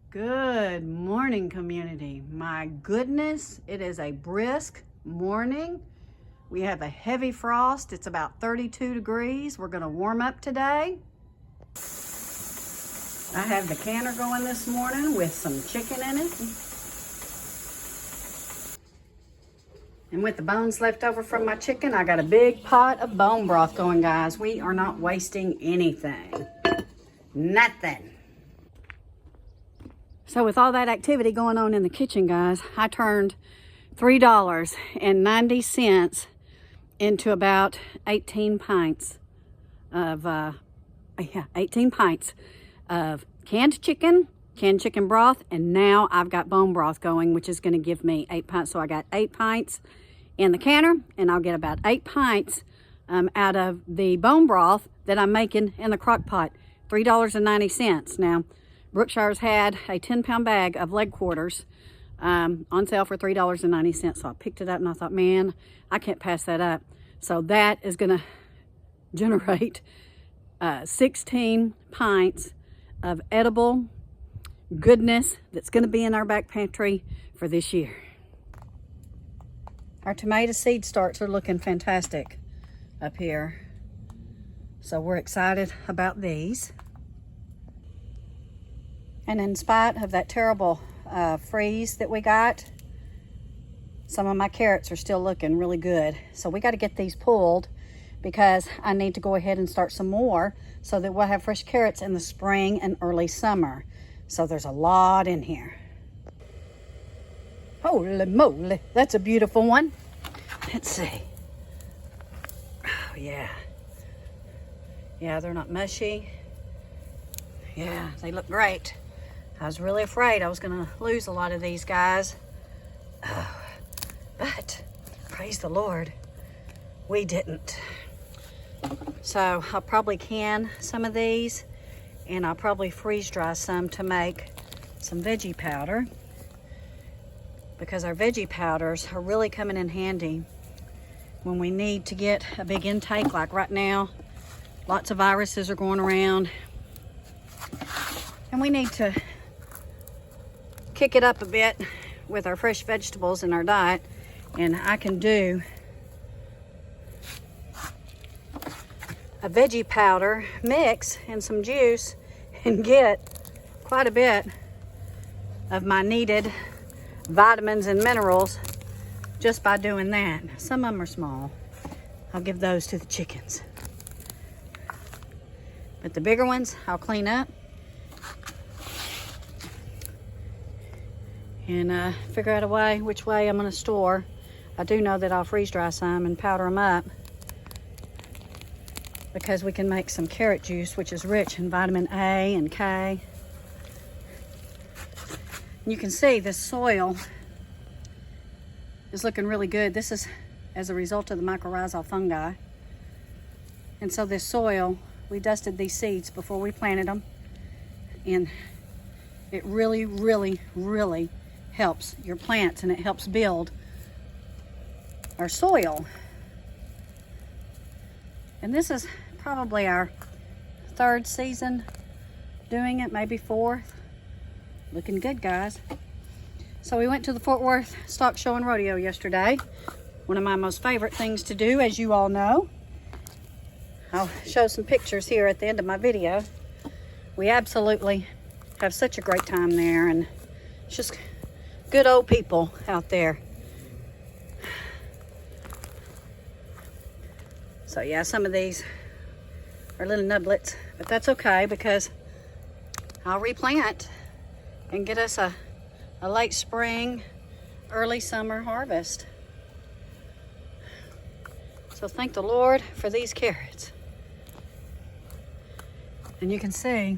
Good morning, community. My goodness, it is a brisk morning. We have a heavy frost. It's about 32 degrees. We're going to warm up today. I have the canner going this morning with some chicken in it. And with the bones left over from my chicken, I got a big pot of bone broth going, guys. We are not wasting anything. Nothing. So with all that activity going on in the kitchen, guys, I turned $3.90 into about 18 pints of 18 pints of canned chicken broth, and now I've got bone broth going, which is going to give me 8 pints. So I got 8 pints in the canner, and I'll get about 8 pints out of the bone broth that I'm making in the crock pot. $3.90. Now, Brookshire's had a 10-pound bag of leg quarters on sale for $3.90. So I picked it up and I thought, man, I can't pass that up. So that is going to generate 16 pints of edible goodness that's going to be in our back pantry for this year. Our tomato seed starts are looking fantastic up here. So we're excited about these. And in spite of that terrible freeze that we got, some of my carrots are still looking really good. So we got to get these pulled because I need to go ahead and start some more so that we'll have fresh carrots in the spring and early summer. So there's a lot in here. Holy moly, that's a beautiful one. Let's see. Oh, yeah. Yeah, they're not mushy. Yeah, they look great. I was really afraid I was going to lose a lot of these guys. Oh, but praise the Lord, we didn't. So I'll probably can some of these, and I'll probably freeze dry some to make some veggie powder, because our veggie powders are really coming in handy when we need to get a big intake. Like right now, lots of viruses are going around, and we need to kick it up a bit with our fresh vegetables in our diet. And I can do a veggie powder mix and some juice and get quite a bit of my needed vitamins and minerals just by doing that. Some of them are small. I'll give those to the chickens. But the bigger ones, I'll clean up and figure out a way, which way I'm going to store. I do know that I'll freeze dry some and powder them up, because we can make some carrot juice, which is rich in vitamin A and K. And you can see this soil is looking really good. This is as a result of the mycorrhizal fungi. And so this soil, we dusted these seeds before we planted them, and it really, really, really helps your plants, and it helps build our soil. And this is probably our 3rd season doing it, maybe 4th. Looking good, guys. So we went to the Fort Worth Stock Show and Rodeo yesterday. One of my most favorite things to do, as you all know. I'll show some pictures here at the end of my video. We absolutely have such a great time there, and it's just good old people out there. So yeah, some of these are little nublets, but that's okay, because I'll replant and get us a late spring, early summer harvest. So thank the Lord for these carrots. And you can see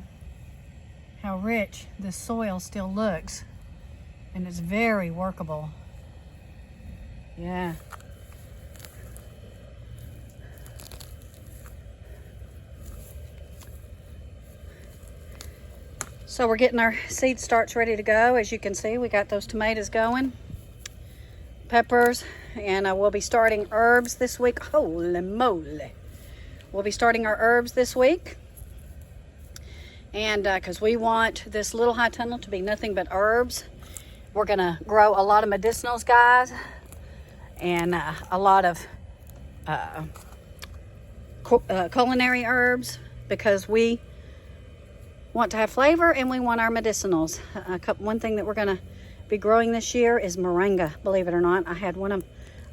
how rich this soil still looks, and it's very workable. Yeah. So we're getting our seed starts ready to go. As you can see, we got those tomatoes going, peppers, and we'll be starting herbs this week. Holy moly. We'll be starting our herbs this week. And because we want this little high tunnel to be nothing but herbs. We're gonna grow a lot of medicinals, guys, and a lot of culinary herbs, because we want to have flavor and we want our medicinals. One thing that we're gonna be growing this year is moringa, believe it or not. I had one of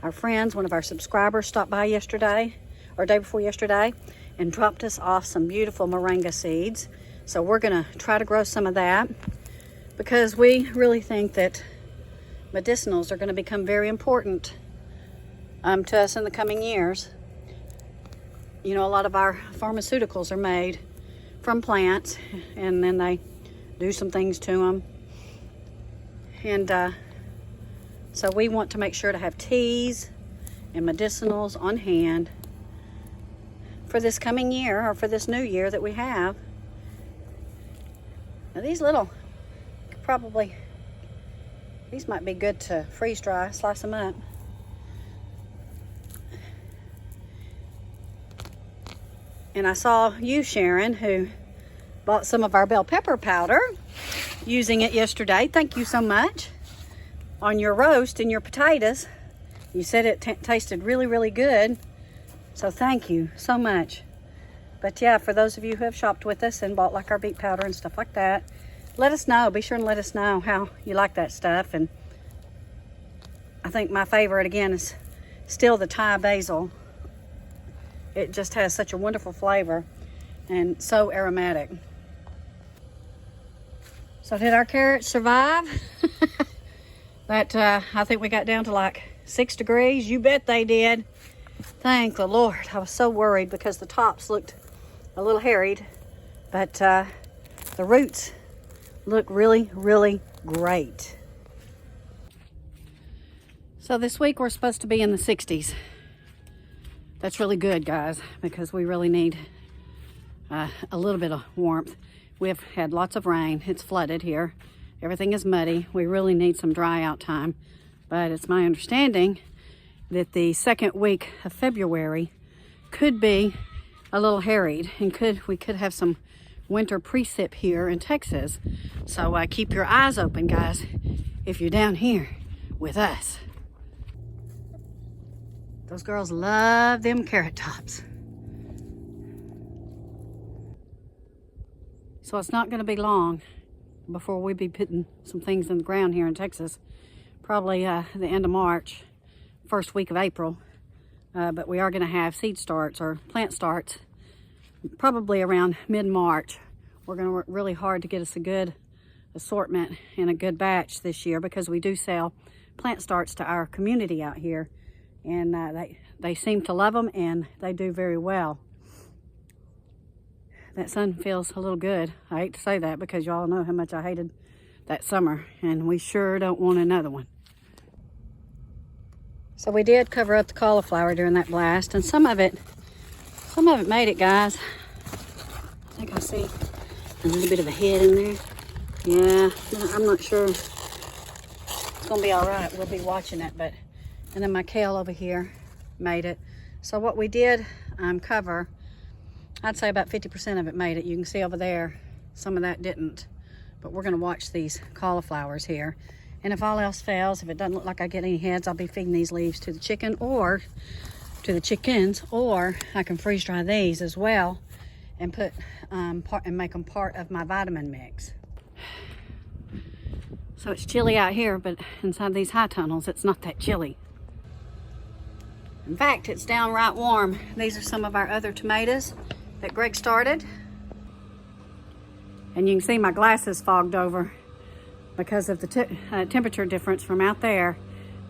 our friends, one of our subscribers, stop by yesterday, or day before yesterday, and dropped us off some beautiful moringa seeds. So we're gonna try to grow some of that, because we really think that medicinals are gonna become very important to us in the coming years. You know, a lot of our pharmaceuticals are made from plants, and then they do some things to them. And so we want to make sure to have teas and medicinals on hand for this coming year, or for this new year that we have. Now these little, these might be good to freeze dry, slice them up. And I saw you, Sharon, who bought some of our bell pepper powder, using it yesterday. Thank you so much. On your roast and your potatoes. You said it tasted really, really good. So thank you so much. But yeah, for those of you who have shopped with us and bought like our beet powder and stuff like that, let us know. Be sure and let us know how you like that stuff. And I think my favorite, again, is still the Thai basil. It just has such a wonderful flavor and so aromatic. So did our carrots survive? I think we got down to like 6 degrees. You bet they did. Thank the Lord. I was so worried because the tops looked a little harried, but the roots look really, really great. So this week we're supposed to be in the 60s. That's really good, guys, because we really need a little bit of warmth. We've had lots of rain. It's flooded here. Everything is muddy. We really need some dry out time. But it's my understanding that the second week of February could be a little harried, and we could have some winter precip here in Texas. So keep your eyes open, guys, if you're down here with us. Those girls love them carrot tops. So it's not going to be long before we be putting some things in the ground here in Texas. Probably the end of March, first week of April. But we are going to have seed starts or plant starts probably around mid-March. We're going to work really hard to get us a good assortment and a good batch this year, because we do sell plant starts to our community out here. And they seem to love them, and they do very well. That sun feels a little good. I hate to say that, because y'all know how much I hated that summer, and we sure don't want another one. So we did cover up the cauliflower during that blast, and some of it made it, guys. I think I see a little bit of a head in there. Yeah, I'm not sure. It's gonna be all right. We'll be watching it, but. And then my kale over here made it. So what we did cover, I'd say about 50% of it made it. You can see over there, some of that didn't. But we're gonna watch these cauliflowers here. And if all else fails, if it doesn't look like I get any heads, I'll be feeding these leaves to the chickens, or I can freeze dry these as well and put and make them part of my vitamin mix. So it's chilly out here, but inside these high tunnels, it's not that chilly. In fact, it's downright warm. These are some of our other tomatoes that Greg started. And you can see my glasses fogged over because of the temperature difference from out there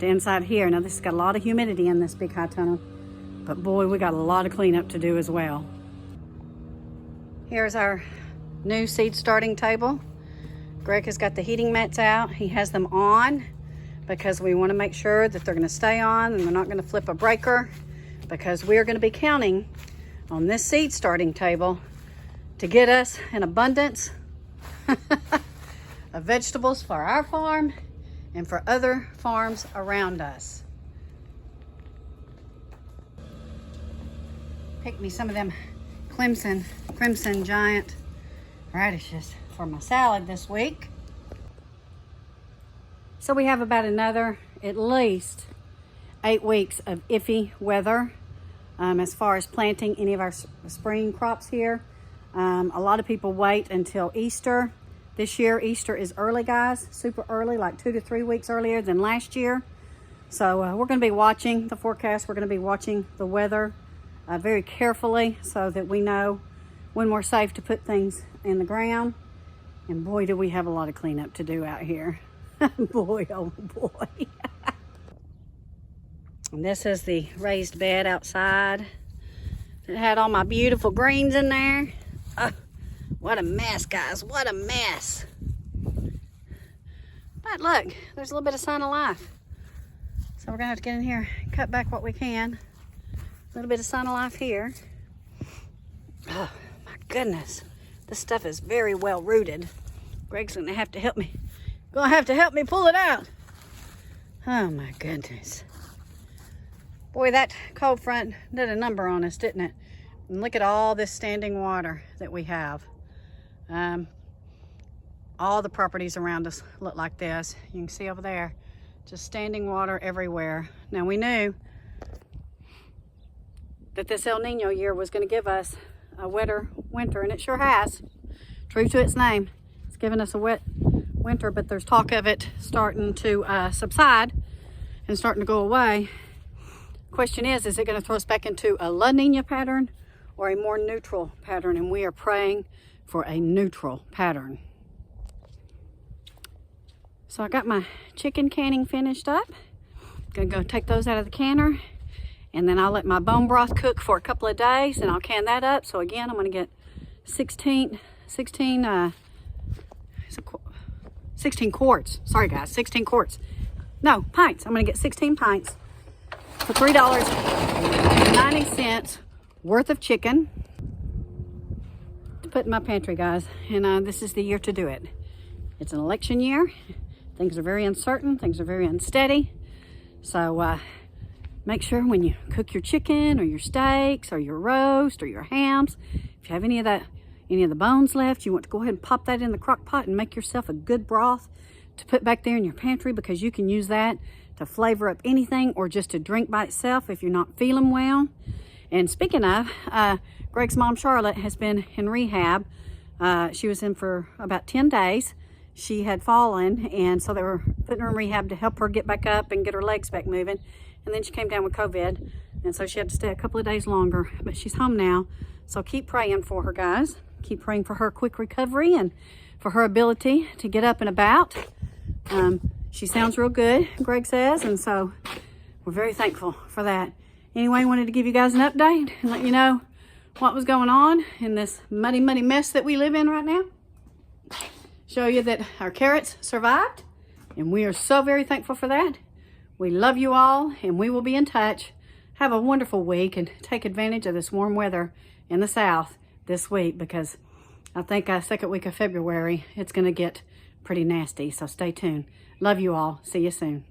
to inside here. Now this has got a lot of humidity in this big high tunnel, but boy, we got a lot of cleanup to do as well. Here's our new seed starting table. Greg has got the heating mats out. He has them on because we want to make sure that they're going to stay on and they're not going to flip a breaker, because we are going to be counting on this seed starting table to get us an abundance of vegetables for our farm and for other farms around us. Pick me some of them Crimson Giant radishes for my salad this week. So we have about another at least 8 weeks of iffy weather as far as planting any of our spring crops here. A lot of people wait until Easter. This year, Easter is early, guys, super early, like 2 to 3 weeks earlier than last year. So we're going to be watching the forecast. We're going to be watching the weather very carefully so that we know when we're safe to put things in the ground. And boy, do we have a lot of cleanup to do out here. Boy, oh boy. And this is the raised bed outside. It had all my beautiful greens in there. What a mess, guys, what a mess. But look, there's a little bit of sign of life. So we're gonna have to get in here and cut back what we can. A little bit of sign of life here. Oh my goodness, this stuff is very well rooted. Greg's gonna have to help me. Pull it out. Oh my goodness. Boy, that cold front did a number on us, didn't it? And look at all this standing water that we have. All the properties around us look like this. You can see over there, just standing water everywhere. Now we knew that this El Nino year was going to give us a wetter winter, and it sure has. True to its name, it's given us a wet winter, but there's talk of it starting to subside and starting to go away. Question is it going to throw us back into a La Nina pattern or a more neutral pattern? And we are praying for a neutral pattern. So I got my chicken canning finished up. Gonna go take those out of the canner, and then I'll let my bone broth cook for a couple of days, and I'll can that up. So again, I'm gonna get 16 quarts. Sorry guys, 16 quarts. No, pints. I'm gonna get 16 pints for $3.90 worth of chicken to put in my pantry, guys. And this is the year to do it. It's an election year. Things are very uncertain. Things are very unsteady. So make sure when you cook your chicken or your steaks or your roast or your hams, if you have any of the bones left, you want to go ahead and pop that in the crock pot and make yourself a good broth to put back there in your pantry, because you can use that to flavor up anything or just to drink by itself if you're not feeling well. And speaking of, Greg's mom, Charlotte, has been in rehab. She was in for about 10 days. She had fallen, and so they were putting her in rehab to help her get back up and get her legs back moving. And then she came down with COVID, and so she had to stay a couple of days longer. But she's home now, so keep praying for her, guys. Keep praying for her quick recovery and for her ability to get up and about. She sounds real good, Greg says, and so we're very thankful for that. Anyway, I wanted to give you guys an update and let you know what was going on in this muddy mess that we live in right now. Show you that our carrots survived, and we are so very thankful for that. We love you all, and we will be in touch. Have a wonderful week, and take advantage of this warm weather in the south this week, because I think second week of February, it's going to get pretty nasty, so stay tuned. Love you all. See you soon.